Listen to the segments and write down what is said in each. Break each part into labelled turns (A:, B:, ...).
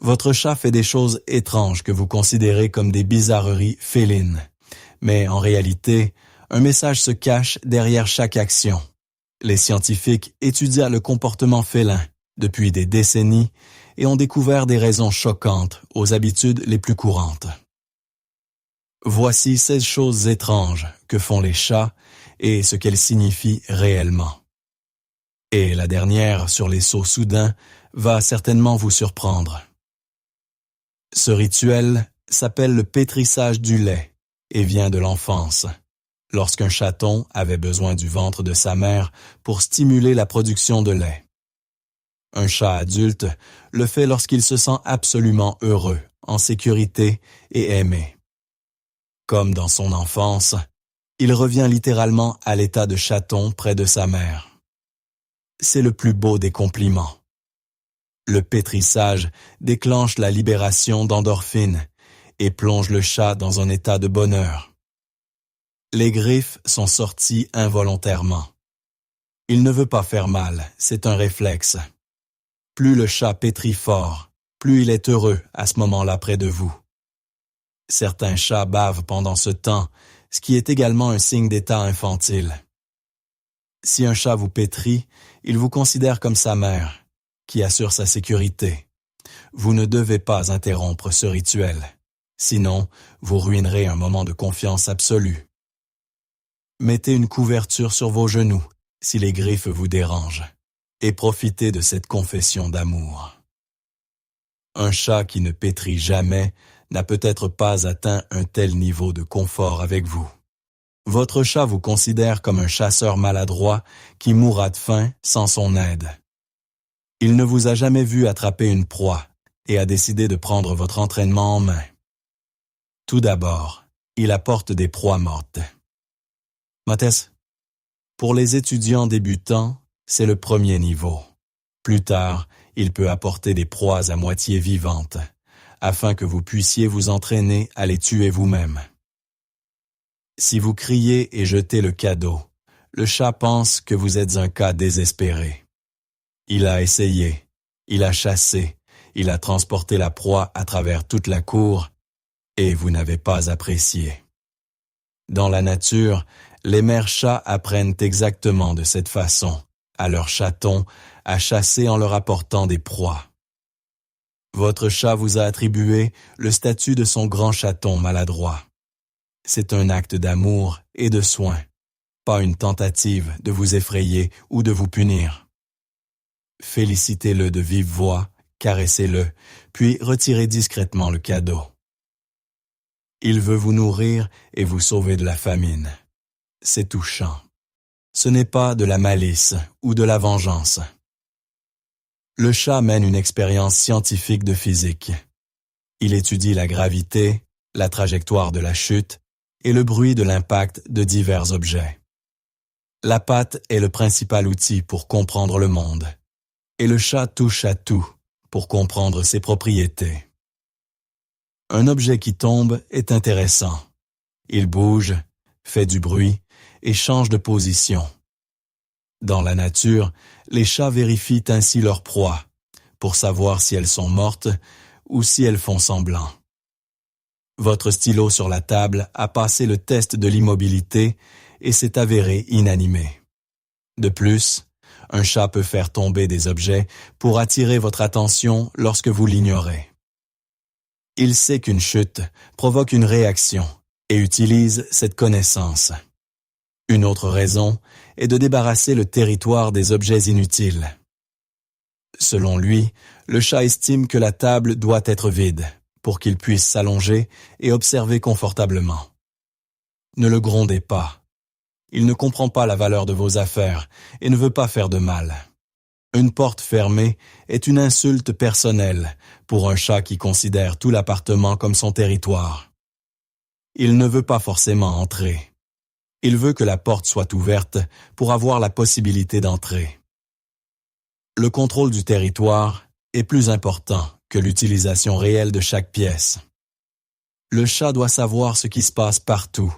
A: Votre chat fait des choses étranges que vous considérez comme des bizarreries félines. Mais en réalité, un message se cache derrière chaque action. Les scientifiques étudient le comportement félin depuis des décennies et ont découvert des raisons choquantes aux habitudes les plus courantes. Voici 16 choses étranges que font les chats et ce qu'elles signifient réellement. Et la dernière, sur les sauts soudains, va certainement vous surprendre. Ce rituel s'appelle le pétrissage du lait et vient de l'enfance, lorsqu'un chaton avait besoin du ventre de sa mère pour stimuler la production de lait. Un chat adulte le fait lorsqu'il se sent absolument heureux, en sécurité et aimé. Comme dans son enfance, il revient littéralement à l'état de chaton près de sa mère. C'est le plus beau des compliments. Le pétrissage déclenche la libération d'endorphines et plonge le chat dans un état de bonheur. Les griffes sont sorties involontairement. Il ne veut pas faire mal, c'est un réflexe. Plus le chat pétrit fort, plus il est heureux à ce moment-là près de vous. Certains chats bavent pendant ce temps, ce qui est également un signe d'état infantile. Si un chat vous pétrit, il vous considère comme sa mère, qui assure sa sécurité. Vous ne devez pas interrompre ce rituel, sinon vous ruinerez un moment de confiance absolue. Mettez une couverture sur vos genoux si les griffes vous dérangent, et profitez de cette confession d'amour. Un chat qui ne pétrit jamais n'a peut-être pas atteint un tel niveau de confort avec vous. Votre chat vous considère comme un chasseur maladroit qui mourra de faim sans son aide. Il ne vous a jamais vu attraper une proie et a décidé de prendre votre entraînement en main. Tout d'abord, il apporte des proies mortes. Mathès, pour les étudiants débutants, c'est le premier niveau. Plus tard, il peut apporter des proies à moitié vivantes, afin que vous puissiez vous entraîner à les tuer vous-même. Si vous criez et jetez le cadeau, le chat pense que vous êtes un cas désespéré. Il a essayé, il a chassé, il a transporté la proie à travers toute la cour, et vous n'avez pas apprécié. Dans la nature, les mères chats apprennent exactement de cette façon à leurs chatons à chasser en leur apportant des proies. Votre chat vous a attribué le statut de son grand chaton maladroit. C'est un acte d'amour et de soin, pas une tentative de vous effrayer ou de vous punir. Félicitez-le de vive voix, caressez-le, puis retirez discrètement le cadeau. Il veut vous nourrir et vous sauver de la famine. C'est touchant. Ce n'est pas de la malice ou de la vengeance. Le chat mène une expérience scientifique de physique. Il étudie la gravité, la trajectoire de la chute et le bruit de l'impact de divers objets. La patte est le principal outil pour comprendre le monde, et le chat touche à tout pour comprendre ses propriétés. Un objet qui tombe est intéressant. Il bouge, fait du bruit et change de position. Dans la nature, les chats vérifient ainsi leurs proies pour savoir si elles sont mortes ou si elles font semblant. Votre stylo sur la table a passé le test de l'immobilité et s'est avéré inanimé. De plus, un chat peut faire tomber des objets pour attirer votre attention lorsque vous l'ignorez. Il sait qu'une chute provoque une réaction et utilise cette connaissance. Une autre raison est de débarrasser le territoire des objets inutiles. Selon lui, le chat estime que la table doit être vide pour qu'il puisse s'allonger et observer confortablement. Ne le grondez pas. Il ne comprend pas la valeur de vos affaires et ne veut pas faire de mal. Une porte fermée est une insulte personnelle pour un chat qui considère tout l'appartement comme son territoire. Il ne veut pas forcément entrer. Il veut que la porte soit ouverte pour avoir la possibilité d'entrer. Le contrôle du territoire est plus important que l'utilisation réelle de chaque pièce. Le chat doit savoir ce qui se passe partout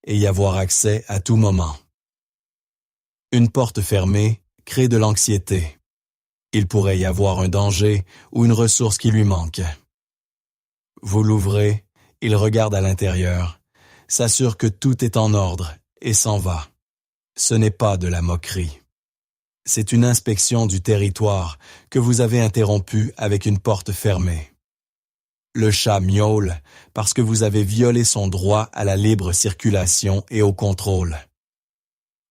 A: et y avoir accès à tout moment. Une porte fermée crée de l'anxiété. Il pourrait y avoir un danger ou une ressource qui lui manque. Vous l'ouvrez, il regarde à l'intérieur, s'assure que tout est en ordre et s'en va. Ce n'est pas de la moquerie. C'est une inspection du territoire que vous avez interrompu avec une porte fermée. Le chat miaule parce que vous avez violé son droit à la libre circulation et au contrôle.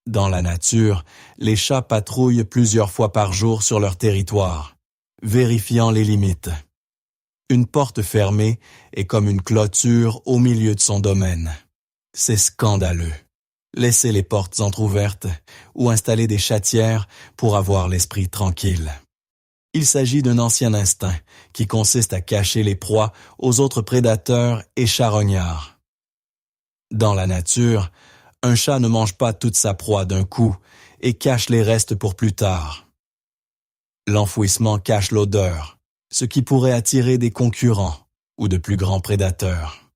A: Dans la nature, les chats patrouillent plusieurs fois par jour sur leur territoire, vérifiant les limites. Une porte fermée est comme une clôture au milieu de son domaine. C'est scandaleux. Laissez les portes entr'ouvertes ou installer des chatières pour avoir l'esprit tranquille. Il s'agit d'un ancien instinct qui consiste à cacher les proies aux autres prédateurs et charognards. Dans la nature, un chat ne mange pas toute sa proie d'un coup et cache les restes pour plus tard. L'enfouissement cache l'odeur, ce qui pourrait attirer des concurrents ou de plus grands prédateurs.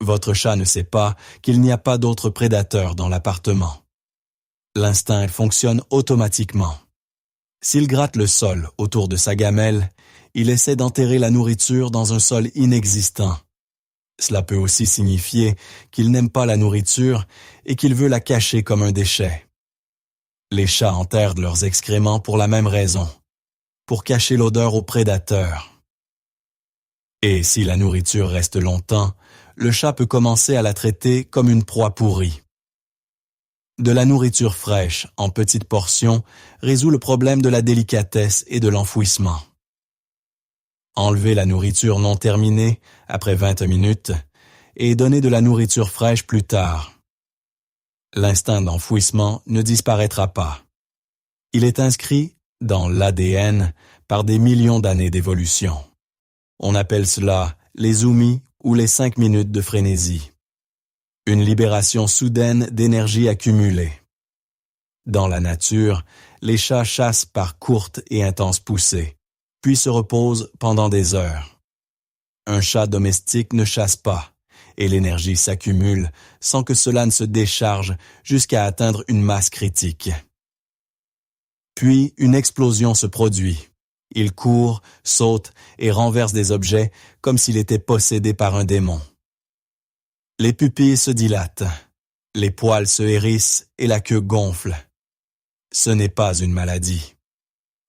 A: Votre chat ne sait pas qu'il n'y a pas d'autres prédateurs dans l'appartement. L'instinct fonctionne automatiquement. S'il gratte le sol autour de sa gamelle, il essaie d'enterrer la nourriture dans un sol inexistant. Cela peut aussi signifier qu'il n'aime pas la nourriture et qu'il veut la cacher comme un déchet. Les chats enterrent leurs excréments pour la même raison, pour cacher l'odeur aux prédateurs. Et si la nourriture reste longtemps, le chat peut commencer à la traiter comme une proie pourrie. De la nourriture fraîche, en petites portions, résout le problème de la délicatesse et de l'enfouissement. Enlevez la nourriture non terminée, après 20 minutes, et donnez de la nourriture fraîche plus tard. L'instinct d'enfouissement ne disparaîtra pas. Il est inscrit dans l'ADN par des millions d'années d'évolution. On appelle cela les zoomies ou les 5 minutes de frénésie. Une libération soudaine d'énergie accumulée. Dans la nature, les chats chassent par courtes et intenses poussées, puis se reposent pendant des heures. Un chat domestique ne chasse pas, et l'énergie s'accumule sans que cela ne se décharge jusqu'à atteindre une masse critique. Puis une explosion se produit. Il court, saute et renverse des objets comme s'il était possédé par un démon. Les pupilles se dilatent, les poils se hérissent et la queue gonfle. Ce n'est pas une maladie.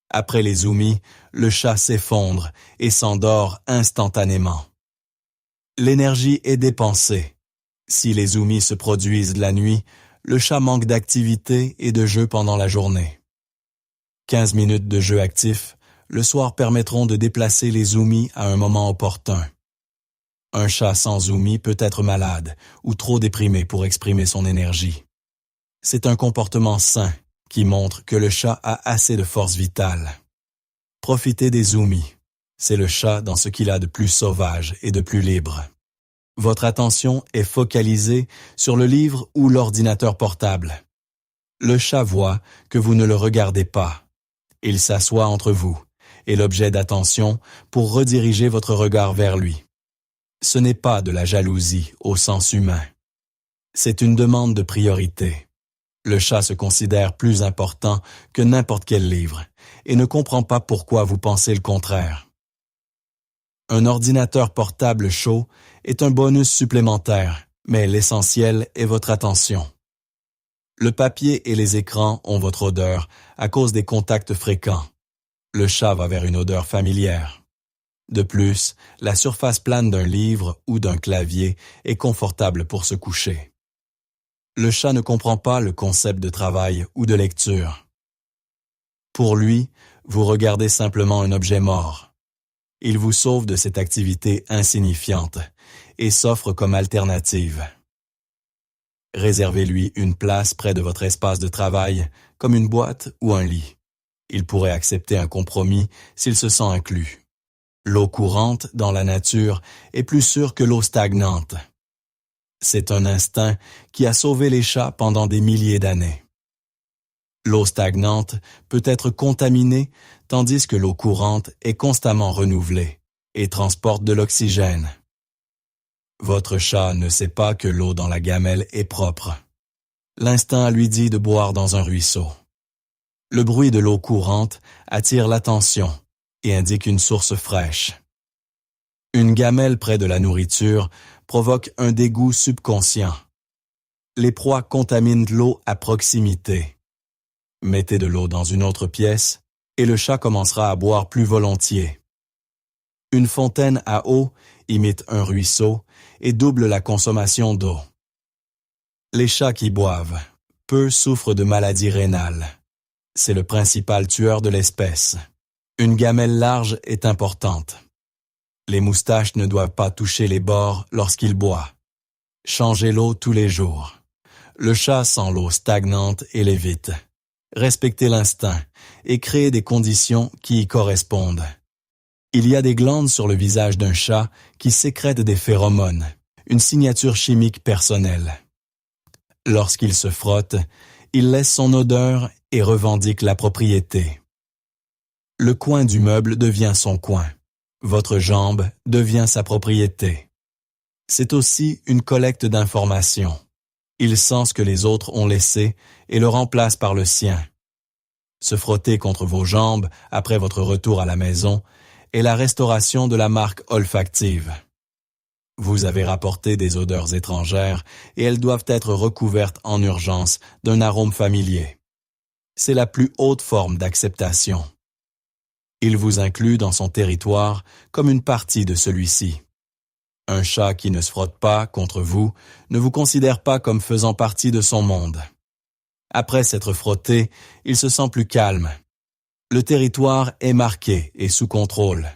A: Après les zoomies, le chat s'effondre et s'endort instantanément. L'énergie est dépensée. Si les zoomies se produisent la nuit, le chat manque d'activité et de jeu pendant la journée. 15 minutes de jeu actif le soir permettront de déplacer les zoomies à un moment opportun. Un chat sans zoomie peut être malade ou trop déprimé pour exprimer son énergie. C'est un comportement sain qui montre que le chat a assez de force vitale. Profitez des zoomies. C'est le chat dans ce qu'il a de plus sauvage et de plus libre. Votre attention est focalisée sur le livre ou l'ordinateur portable. Le chat voit que vous ne le regardez pas. Il s'assoit entre vous et l'objet d'attention pour rediriger votre regard vers lui. Ce n'est pas de la jalousie au sens humain. C'est une demande de priorité. Le chat se considère plus important que n'importe quel livre et ne comprend pas pourquoi vous pensez le contraire. Un ordinateur portable chaud est un bonus supplémentaire, mais l'essentiel est votre attention. Le papier et les écrans ont votre odeur à cause des contacts fréquents. Le chat va vers une odeur familière. De plus, la surface plane d'un livre ou d'un clavier est confortable pour se coucher. Le chat ne comprend pas le concept de travail ou de lecture. Pour lui, vous regardez simplement un objet mort. Il vous sauve de cette activité insignifiante et s'offre comme alternative. Réservez-lui une place près de votre espace de travail, comme une boîte ou un lit. Il pourrait accepter un compromis s'il se sent inclus. L'eau courante dans la nature est plus sûre que l'eau stagnante. C'est un instinct qui a sauvé les chats pendant des milliers d'années. L'eau stagnante peut être contaminée tandis que l'eau courante est constamment renouvelée et transporte de l'oxygène. Votre chat ne sait pas que l'eau dans la gamelle est propre. L'instinct lui dit de boire dans un ruisseau. Le bruit de l'eau courante attire l'attention et indique une source fraîche. Une gamelle près de la nourriture provoque un dégoût subconscient. Les proies contaminent l'eau à proximité. Mettez de l'eau dans une autre pièce et le chat commencera à boire plus volontiers. Une fontaine à eau imite un ruisseau et double la consommation d'eau. Les chats qui boivent, peu souffrent de maladies rénales. C'est le principal tueur de l'espèce. Une gamelle large est importante. Les moustaches ne doivent pas toucher les bords lorsqu'il boit. Changez l'eau tous les jours. Le chat sent l'eau stagnante et l'évite. Respectez l'instinct et créez des conditions qui y correspondent. Il y a des glandes sur le visage d'un chat qui sécrètent des phéromones, une signature chimique personnelle. Lorsqu'il se frotte, il laisse son odeur et revendique la propriété. Le coin du meuble devient son coin. Votre jambe devient sa propriété. C'est aussi une collecte d'informations. Il sent ce que les autres ont laissé et le remplace par le sien. Se frotter contre vos jambes après votre retour à la maison est la restauration de la marque olfactive. Vous avez rapporté des odeurs étrangères et elles doivent être recouvertes en urgence d'un arôme familier. C'est la plus haute forme d'acceptation. Il vous inclut dans son territoire comme une partie de celui-ci. Un chat qui ne se frotte pas contre vous ne vous considère pas comme faisant partie de son monde. Après s'être frotté, il se sent plus calme. Le territoire est marqué et sous contrôle.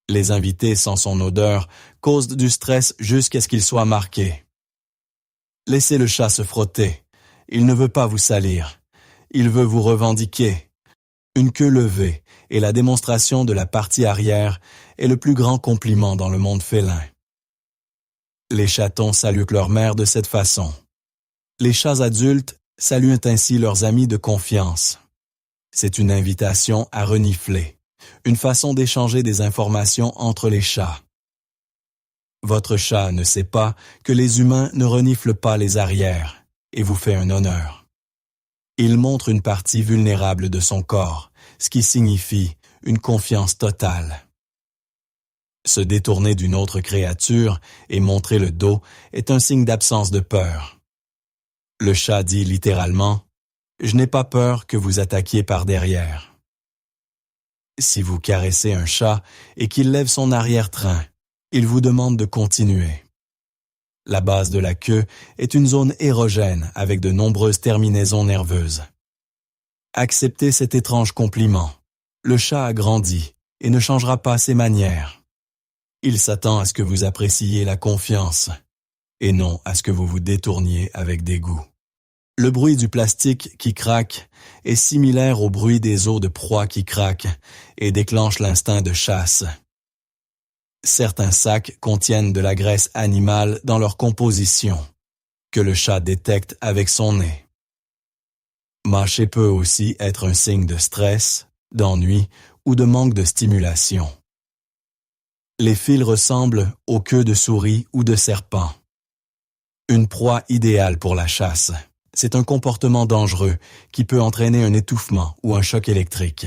A: Les invités sans son odeur causent du stress jusqu'à ce qu'il soit marqué. Laissez le chat se frotter. Il ne veut pas vous salir. Il veut vous revendiquer. Une queue levée et la démonstration de la partie arrière est le plus grand compliment dans le monde félin. Les chatons saluent leur mère de cette façon. Les chats adultes saluent ainsi leurs amis de confiance. C'est une invitation à renifler, une façon d'échanger des informations entre les chats. Votre chat ne sait pas que les humains ne reniflent pas les arrières et vous fait un honneur. Il montre une partie vulnérable de son corps, ce qui signifie une confiance totale. Se détourner d'une autre créature et montrer le dos est un signe d'absence de peur. Le chat dit littéralement « Je n'ai pas peur que vous attaquiez par derrière ». Si vous caressez un chat et qu'il lève son arrière-train, il vous demande de continuer. La base de la queue est une zone érogène avec de nombreuses terminaisons nerveuses. Acceptez cet étrange compliment. Le chat a grandi et ne changera pas ses manières. Il s'attend à ce que vous appréciiez la confiance et non à ce que vous vous détourniez avec dégoût. Le bruit du plastique qui craque est similaire au bruit des os de proie qui craquent et déclenche l'instinct de chasse. Certains sacs contiennent de la graisse animale dans leur composition, que le chat détecte avec son nez. Mâcher peut aussi être un signe de stress, d'ennui ou de manque de stimulation. Les fils ressemblent aux queues de souris ou de serpent. Une proie idéale pour la chasse. C'est un comportement dangereux qui peut entraîner un étouffement ou un choc électrique.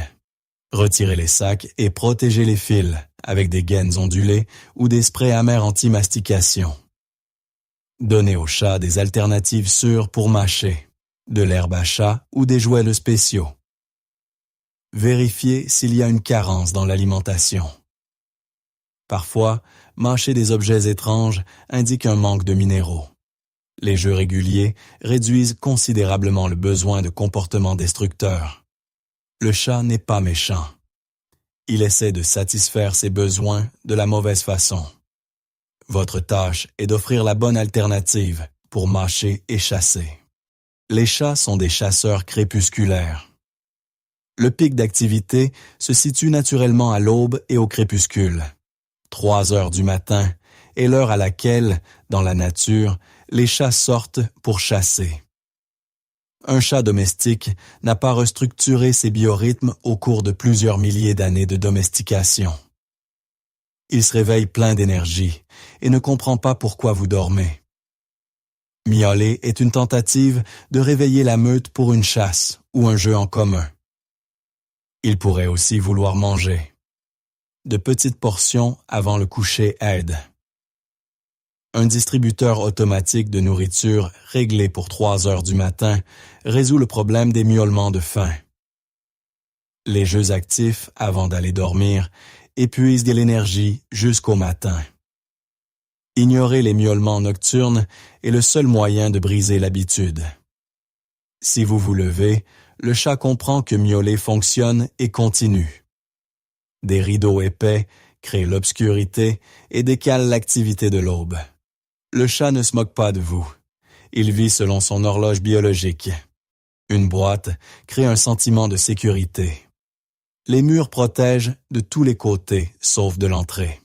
A: Retirez les sacs et protégez les fils avec des gaines ondulées ou des sprays amers anti-mastication. Donnez aux chats des alternatives sûres pour mâcher, de l'herbe à chat ou des jouets spéciaux. Vérifiez s'il y a une carence dans l'alimentation. Parfois, mâcher des objets étranges indique un manque de minéraux. Les jeux réguliers réduisent considérablement le besoin de comportements destructeurs. Le chat n'est pas méchant. Il essaie de satisfaire ses besoins de la mauvaise façon. Votre tâche est d'offrir la bonne alternative pour mâcher et chasser. Les chats sont des chasseurs crépusculaires. Le pic d'activité se situe naturellement à l'aube et au crépuscule. 3 heures du matin est l'heure à laquelle, dans la nature, les chats sortent pour chasser. Un chat domestique n'a pas restructuré ses biorhythmes au cours de plusieurs milliers d'années de domestication. Il se réveille plein d'énergie et ne comprend pas pourquoi vous dormez. Miauler est une tentative de réveiller la meute pour une chasse ou un jeu en commun. Il pourrait aussi vouloir manger. De petites portions avant le coucher aident. Un distributeur automatique de nourriture réglé pour 3 heures du matin résout le problème des miaulements de faim. Les jeux actifs avant d'aller dormir épuisent de l'énergie jusqu'au matin. Ignorer les miaulements nocturnes est le seul moyen de briser l'habitude. Si vous vous levez, le chat comprend que miauler fonctionne et continue. Des rideaux épais créent l'obscurité et décalent l'activité de l'aube. Le chat ne se moque pas de vous. Il vit selon son horloge biologique. Une boîte crée un sentiment de sécurité. Les murs protègent de tous les côtés, sauf de l'entrée.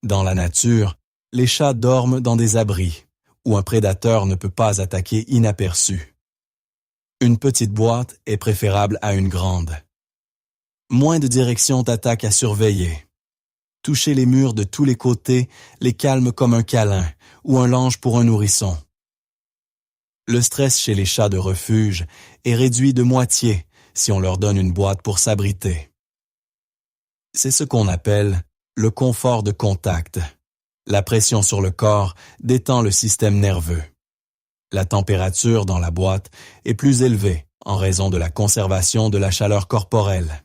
A: Dans la nature, les chats dorment dans des abris, où un prédateur ne peut pas attaquer inaperçu. Une petite boîte est préférable à une grande. Moins de directions d'attaque à surveiller. Toucher les murs de tous les côtés les calme comme un câlin ou un lange pour un nourrisson. Le stress chez les chats de refuge est réduit de moitié si on leur donne une boîte pour s'abriter. C'est ce qu'on appelle le confort de contact. La pression sur le corps détend le système nerveux. La température dans la boîte est plus élevée en raison de la conservation de la chaleur corporelle.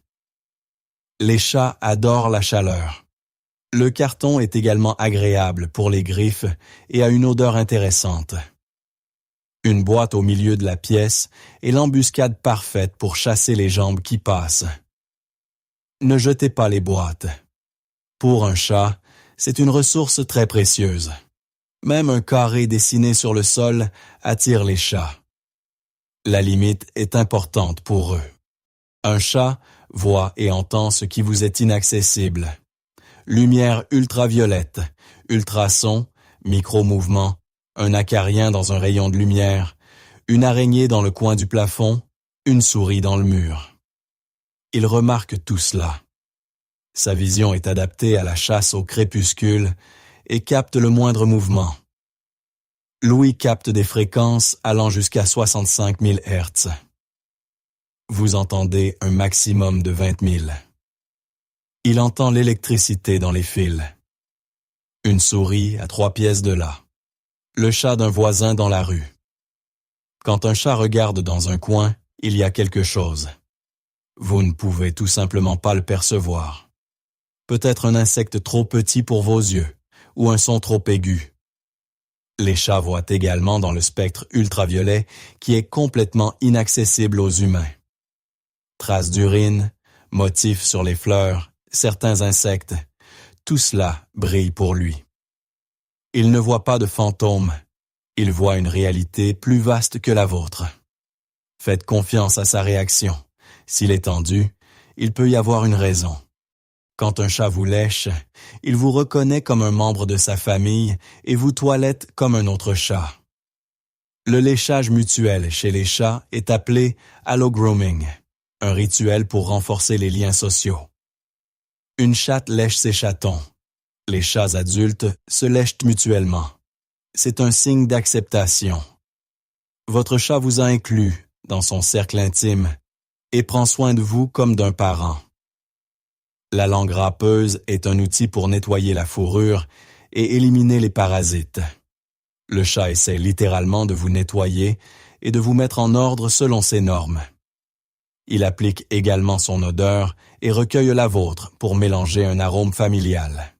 A: Les chats adorent la chaleur. Le carton est également agréable pour les griffes et a une odeur intéressante. Une boîte au milieu de la pièce est l'embuscade parfaite pour chasser les jambes qui passent. Ne jetez pas les boîtes. Pour un chat, c'est une ressource très précieuse. Même un carré dessiné sur le sol attire les chats. La limite est importante pour eux. Un chat voit et entend ce qui vous est inaccessible. Lumière ultraviolette, ultrasons, micro-mouvements, un acarien dans un rayon de lumière, une araignée dans le coin du plafond, une souris dans le mur. Il remarque tout cela. Sa vision est adaptée à la chasse au crépuscule et capte le moindre mouvement. L'ouïe capte des fréquences allant jusqu'à 65 000 Hz. Vous entendez un maximum de 20 000. Il entend l'électricité dans les fils. Une souris à 3 pièces de là. Le chat d'un voisin dans la rue. Quand un chat regarde dans un coin, il y a quelque chose. Vous ne pouvez tout simplement pas le percevoir. Peut-être un insecte trop petit pour vos yeux, ou un son trop aigu. Les chats voient également dans le spectre ultraviolet qui est complètement inaccessible aux humains. Traces d'urine, motifs sur les fleurs, certains insectes, tout cela brille pour lui. Il ne voit pas de fantômes, il voit une réalité plus vaste que la vôtre. Faites confiance à sa réaction. S'il est tendu, il peut y avoir une raison. Quand un chat vous lèche, il vous reconnaît comme un membre de sa famille et vous toilette comme un autre chat. Le léchage mutuel chez les chats est appelé allogrooming, un rituel pour renforcer les liens sociaux. Une chatte lèche ses chatons. Les chats adultes se lèchent mutuellement. C'est un signe d'acceptation. Votre chat vous a inclus dans son cercle intime et prend soin de vous comme d'un parent. La langue râpeuse est un outil pour nettoyer la fourrure et éliminer les parasites. Le chat essaie littéralement de vous nettoyer et de vous mettre en ordre selon ses normes. Il applique également son odeur et recueille la vôtre pour mélanger un arôme familial.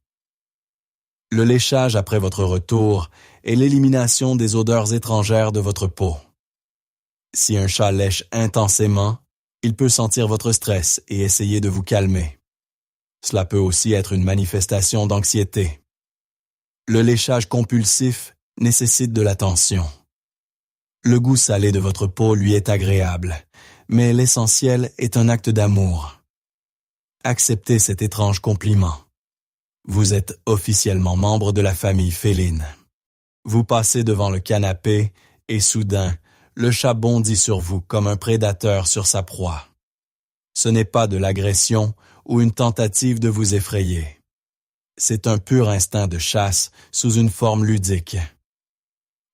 A: Le léchage après votre retour est l'élimination des odeurs étrangères de votre peau. Si un chat lèche intensément, il peut sentir votre stress et essayer de vous calmer. Cela peut aussi être une manifestation d'anxiété. Le léchage compulsif nécessite de l'attention. Le goût salé de votre peau lui est agréable, mais l'essentiel est un acte d'amour. Acceptez cet étrange compliment. Vous êtes officiellement membre de la famille féline. Vous passez devant le canapé et soudain, le chat bondit sur vous comme un prédateur sur sa proie. Ce n'est pas de l'agression ou une tentative de vous effrayer. C'est un pur instinct de chasse sous une forme ludique.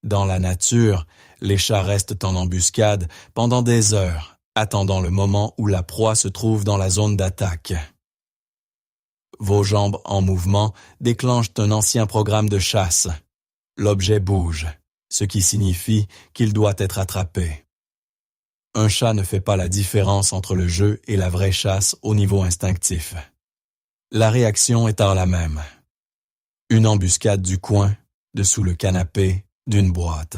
A: Dans la nature, les chats restent en embuscade pendant des heures attendant le moment où la proie se trouve dans la zone d'attaque. Vos jambes en mouvement déclenchent un ancien programme de chasse. L'objet bouge, ce qui signifie qu'il doit être attrapé. Un chat ne fait pas la différence entre le jeu et la vraie chasse au niveau instinctif. La réaction est alors la même. Une embuscade du coin, dessous le canapé, d'une boîte.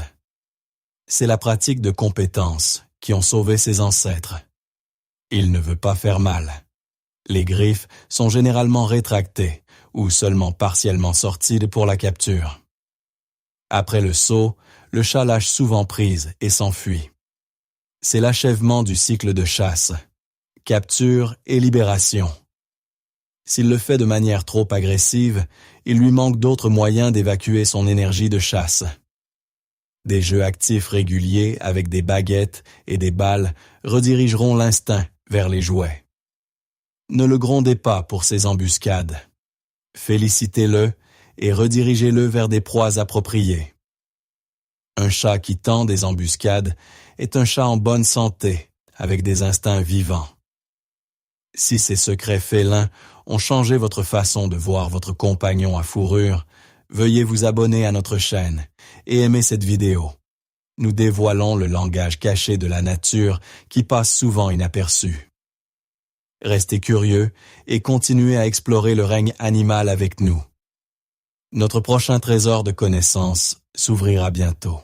A: C'est la pratique de compétences qui ont sauvé ses ancêtres. Il ne veut pas faire mal. Les griffes sont généralement rétractées ou seulement partiellement sorties pour la capture. Après le saut, le chat lâche souvent prise et s'enfuit. C'est l'achèvement du cycle de chasse, capture et libération. S'il le fait de manière trop agressive, il lui manque d'autres moyens d'évacuer son énergie de chasse. Des jeux actifs réguliers avec des baguettes et des balles redirigeront l'instinct vers les jouets. Ne le grondez pas pour ses embuscades. Félicitez-le et redirigez-le vers des proies appropriées. Un chat qui tend des embuscades est un chat en bonne santé, avec des instincts vivants. Si ces secrets félins ont changé votre façon de voir votre compagnon à fourrure, veuillez vous abonner à notre chaîne et aimer cette vidéo. Nous dévoilons le langage caché de la nature qui passe souvent inaperçu. Restez curieux et continuez à explorer le règne animal avec nous. Notre prochain trésor de connaissances s'ouvrira bientôt.